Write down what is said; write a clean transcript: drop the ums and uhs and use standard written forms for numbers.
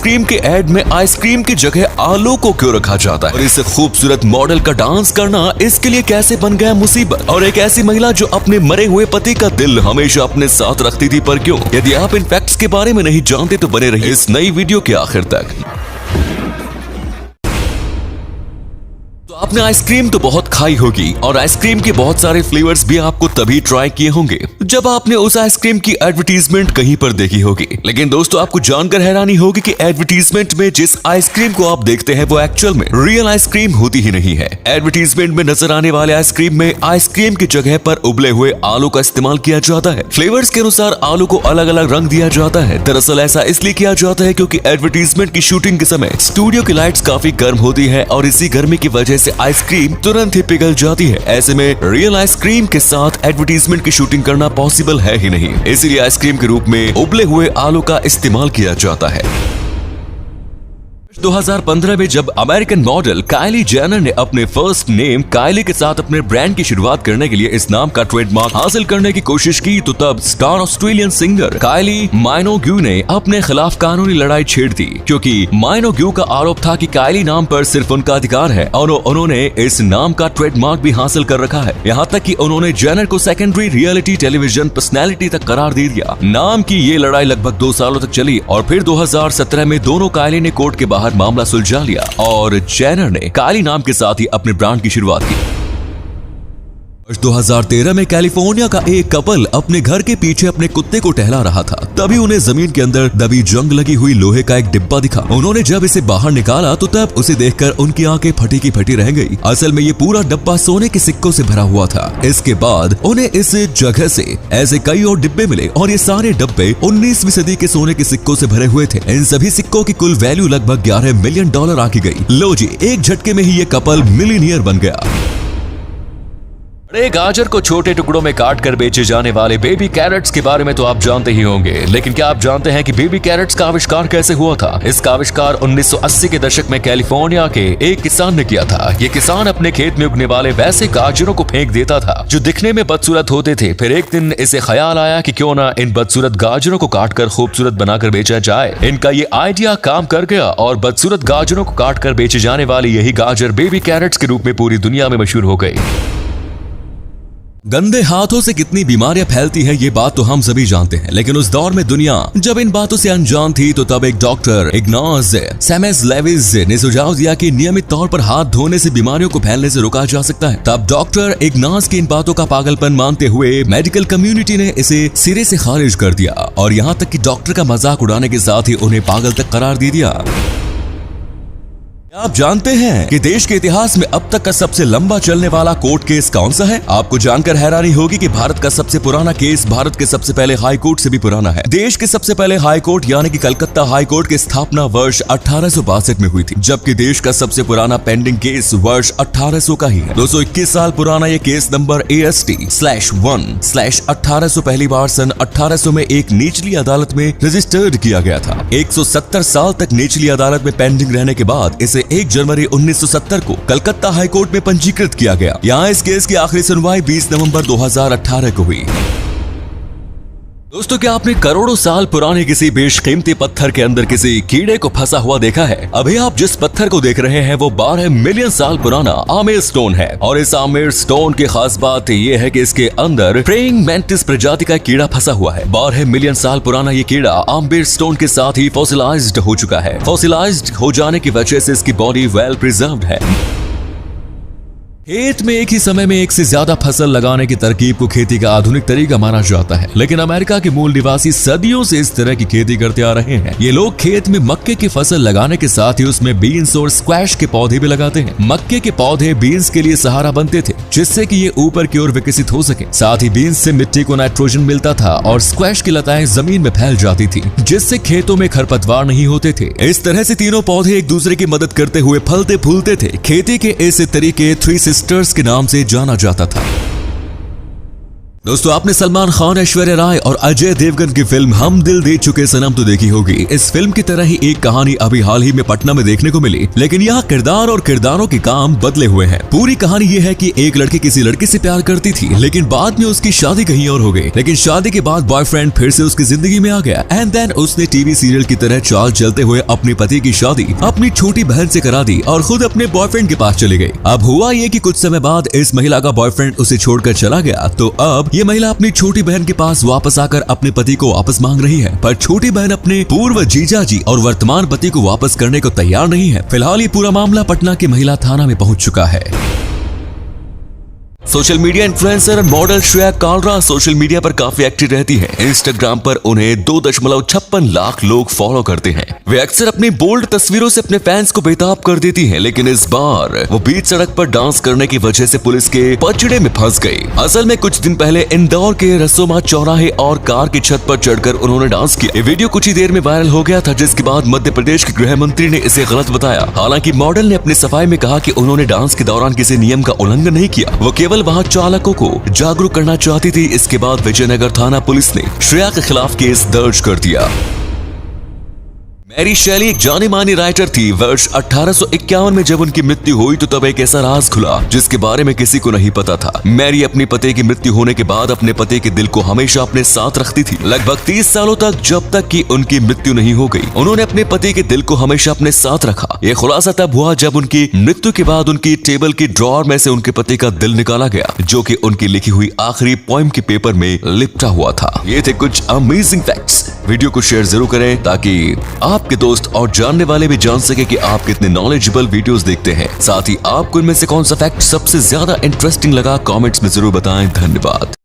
Ice cream के add में ice cream की जगह आलू को क्यों रखा जाता है और इस खूबसूरत मॉडल का डांस करना इसके लिए कैसे बन गया मुसीबत। और एक ऐसी महिला जो अपने मरे हुए पति का दिल हमेशा अपने साथ रखती थी, पर क्यों? यदि आप इन फैक्ट्स के बारे में नहीं जानते तो बने रहिए इस नई वीडियो के आखिर तक। आपने आइसक्रीम तो बहुत खाई होगी और आइसक्रीम के बहुत सारे फ्लेवर्स भी आपको तभी ट्राई किए होंगे जब आपने उस आइसक्रीम की एडवर्टीजमेंट कहीं पर देखी होगी। लेकिन दोस्तों, आपको जानकर हैरानी होगी कि एडवर्टीजमेंट में जिस आइसक्रीम को आप देखते हैं वो एक्चुअल में रियल आइसक्रीम होती ही नहीं है। एडवर्टीजमेंट में नजर आने वाले आइसक्रीम में आइसक्रीम की जगह पर उबले हुए आलू का इस्तेमाल किया जाता है। फ्लेवर्स के अनुसार आलू को अलग अलग रंग दिया जाता है। दरअसल ऐसा इसलिए किया जाता है क्योंकि एडवर्टीजमेंट की शूटिंग के समय स्टूडियो की लाइट्स काफी गर्म होती है और इसी गर्मी की वजह से आइसक्रीम तुरंत ही पिघल जाती है। ऐसे में रियल आइसक्रीम के साथ एडवर्टीजमेंट की शूटिंग करना पॉसिबल है ही नहीं, इसलिए आइसक्रीम के रूप में उबले हुए आलू का इस्तेमाल किया जाता है। 2015 में जब अमेरिकन मॉडल काइली जेनर ने अपने फर्स्ट नेम काइली के साथ अपने ब्रांड की शुरुआत करने के लिए इस नाम का ट्रेडमार्क हासिल करने की कोशिश की, तो तब स्टार ऑस्ट्रेलियन सिंगर काइली माइनोग्यू ने अपने खिलाफ कानूनी लड़ाई छेड़ दी, क्योंकि माइनोग्यू का आरोप था कि काइली नाम पर सिर्फ उनका अधिकार है और उन्होंने इस नाम का ट्रेडमार्क भी हासिल कर रखा है। यहाँ तक कि उन्होंने जेनर को सेकेंडरी रियलिटी टेलीविजन पर्सनैलिटी तक करार दे दिया। नाम की ये लड़ाई लगभग 2 सालों तक चली और फिर 2017 में दोनों काइली ने कोर्ट के बाहर मामला सुलझा लिया और जेनर ने काइली नाम के साथ ही अपने ब्रांड की शुरुआत की। 2013 में कैलिफोर्निया का एक कपल अपने घर के पीछे अपने कुत्ते को टहला रहा था, तभी उन्हें जमीन के अंदर दबी जंग लगी हुई लोहे का एक डिब्बा दिखा। उन्होंने जब इसे बाहर निकाला तो तब उसे देखकर उनकी आंखें फटी की फटी रह गई। असल में ये पूरा डब्बा सोने के सिक्कों से भरा हुआ था। इसके बाद उन्हें इस जगह से ऐसे कई और डिब्बे मिले और ये सारे डब्बे 19वीं सदी के सोने के सिक्कों से भरे हुए थे। इन सभी सिक्कों की कुल वैल्यू लगभग $11 मिलियन आकी गई। लो जी, एक झटके में ही ये कपल मिलियनियर बन गया। बड़े गाजर को छोटे टुकड़ों में काट कर बेचे जाने वाले बेबी कैरेट्स के बारे में तो आप जानते ही होंगे, लेकिन क्या आप जानते हैं कि बेबी कैरेट्स का आविष्कार कैसे हुआ था? इसका आविष्कार 1980 के दशक में कैलिफोर्निया के एक किसान ने किया था। ये किसान अपने खेत में उगने वाले वैसे गाजरों को फेंक देता था जो दिखने में बदसूरत होते थे। फिर एक दिन इसे ख्याल आया कि क्यों ना इन बदसूरत गाजरों को काट कर खूबसूरत बनाकर बेचा जाए। इनका ये आइडिया काम कर गया और बदसूरत गाजरों को काट कर बेचे जाने वाली यही गाजर बेबी कैरेट्स के रूप में पूरी दुनिया में मशहूर हो गई। गंदे हाथों से कितनी बीमारियां फैलती हैं ये बात तो हम सभी जानते हैं, लेकिन उस दौर में दुनिया जब इन बातों से अनजान थी तो तब एक डॉक्टर इग्नास सेमेस लेविस ने सुझाव दिया कि नियमित तौर पर हाथ धोने से बीमारियों को फैलने से रोका जा सकता है। तब डॉक्टर इग्नास की इन बातों का पागलपन मानते हुए मेडिकल कम्युनिटी ने इसे सिरे से खारिज कर दिया और यहाँ तक कि डॉक्टर का मजाक उड़ाने के साथ ही उन्हें पागल तक करार दे दिया। आप जानते हैं कि देश के इतिहास में अब तक का सबसे लंबा चलने वाला कोर्ट केस कौन सा है? आपको जानकर हैरानी होगी कि भारत का सबसे पुराना केस भारत के सबसे पहले हाई कोर्ट से भी पुराना है। देश के सबसे पहले हाई कोर्ट यानी कि कलकत्ता हाई कोर्ट की स्थापना वर्ष 1862 में हुई थी, जबकि देश का सबसे पुराना पेंडिंग केस वर्ष 1800 का ही है। 221 साल पुराना ये केस नंबर AST/1/1800 पहली बार सन 1800 में एक निचली अदालत में रजिस्टर्ड किया गया था। 170 साल तक निचली अदालत में पेंडिंग रहने के बाद इसे 1 जनवरी 1970 को कलकत्ता हाई कोर्ट में पंजीकृत किया गया। यहाँ इस केस की आखिरी सुनवाई 20 नवंबर 2018 को हुई। दोस्तों, क्या आपने करोड़ों साल पुराने किसी बेशकीमती पत्थर के अंदर किसी कीड़े को फंसा हुआ देखा है? अभी आप जिस पत्थर को देख रहे हैं वो 12 मिलियन साल पुराना आमेर स्टोन है और इस आमेर स्टोन की खास बात ये है कि इसके अंदर प्रेइंग मैंटिस प्रजाति का कीड़ा फंसा हुआ है। 12 मिलियन साल पुराना ये कीड़ा आमेर स्टोन के साथ ही फॉसिलाइज्ड हो चुका है। फॉसिलाइज्ड हो जाने की वजह से इसकी बॉडी वेल प्रिजर्व्ड है। खेत में एक ही समय में एक से ज्यादा फसल लगाने की तरकीब को खेती का आधुनिक तरीका माना जाता है, लेकिन अमेरिका के मूल निवासी सदियों से इस तरह की खेती करते आ रहे हैं। ये लोग खेत में मक्के की फसल लगाने के साथ ही उसमें बीन्स और स्क्वैश के पौधे भी लगाते हैं। मक्के के पौधे बीन्स के लिए सहारा बनते थे, जिससे कि ये ऊपर की ओर विकसित हो सके। साथ ही बीन्स से मिट्टी को नाइट्रोजन मिलता था और स्क्वैश की लताएं जमीन में फैल जाती थी, जिससे खेतों में खरपतवार नहीं होते थे। इस तरह से तीनों पौधे एक दूसरे की मदद करते हुए फलते फूलते थे। खेती के इस तरीके 3 सिस्टर्स के नाम से जाना जाता था। दोस्तों आपने सलमान खान, ऐश्वर्या राय और अजय देवगन की फिल्म हम दिल दे चुके सनम तो देखी होगी। इस फिल्म की तरह ही एक कहानी अभी हाल ही में पटना में देखने को मिली, लेकिन यहाँ किरदार और किरदारों के काम बदले हुए हैं। पूरी कहानी ये है कि एक लड़की किसी लड़के से प्यार करती थी, लेकिन बाद में उसकी शादी कहीं और हो गई। लेकिन शादी के बाद बॉयफ्रेंड फिर से उसकी जिंदगी में आ गया एंड देन उसने टीवी सीरियल की तरह चाल चलते हुए अपने पति की शादी अपनी छोटी बहन से करा दी और खुद अपने बॉयफ्रेंड के पास चली गई। अब हुआ ये कि कुछ समय बाद इस महिला का बॉयफ्रेंड उसे छोड़कर चला गया, तो अब ये महिला अपनी छोटी बहन के पास वापस आकर अपने पति को वापस मांग रही है, पर छोटी बहन अपने पूर्व जीजा जी और वर्तमान पति को वापस करने को तैयार नहीं है। फिलहाल ये पूरा मामला पटना के महिला थाना में पहुंच चुका है। सोशल मीडिया इन्फ्लुएंसर और model Shreya Kalra social media पर काफी एक्टिव रहती है। इंस्टाग्राम पर उन्हें 2.56 लाख लोग फॉलो करते हैं। वे अक्सर अपनी बोल्ड तस्वीरों से अपने फैंस को बेताब कर देती हैं, लेकिन इस बार वो बीच सड़क पर डांस करने की वजह से पुलिस के पचड़े में फंस गई। असल में कुछ दिन पहले इंदौर के रसोमा चौराहे और कार की छत पर चढ़कर उन्होंने डांस किया। ये वीडियो कुछ ही देर में वायरल हो गया था, जिसके बाद मध्य प्रदेश के गृह मंत्री ने इसे गलत बताया। हालांकि मॉडल ने अपनी सफाई में कहा कि उन्होंने डांस के दौरान किसी नियम का उल्लंघन नहीं किया, वो केवल वहां चालकों को जागरूक करना चाहती थी। इसके बाद विजयनगर थाना पुलिस ने श्रेया के खिलाफ केस दर्ज कर दिया। मैरी शेली एक जानी मानी राइटर थी। वर्ष 1851 में जब उनकी मृत्यु हुई तो तब एक ऐसा राज खुला जिसके बारे में किसी को नहीं पता था। मैरी अपने पति की मृत्यु होने के बाद अपने पति के दिल को हमेशा अपने साथ रखती थी। लगभग 30 सालों तक, जब तक कि उनकी मृत्यु नहीं हो गई, उन्होंने अपने पति के दिल को हमेशा अपने साथ रखा। ये खुलासा तब हुआ जब उनकी मृत्यु के बाद उनकी टेबल की ड्रॉर में से उनके पति का दिल निकाला गया, जो कि उनकी लिखी हुई आखिरी पोएम के पेपर में लिपटा हुआ था। ये थे कुछ अमेजिंग फैक्ट्स। वीडियो को शेयर जरूर करें ताकि आपके दोस्त और जानने वाले भी जान सके कि आप कितने नॉलेजेबल वीडियोस देखते हैं। साथ ही आपको इनमें से कौन सा फैक्ट सबसे ज्यादा इंटरेस्टिंग लगा, कमेंट्स में जरूर बताएं। धन्यवाद।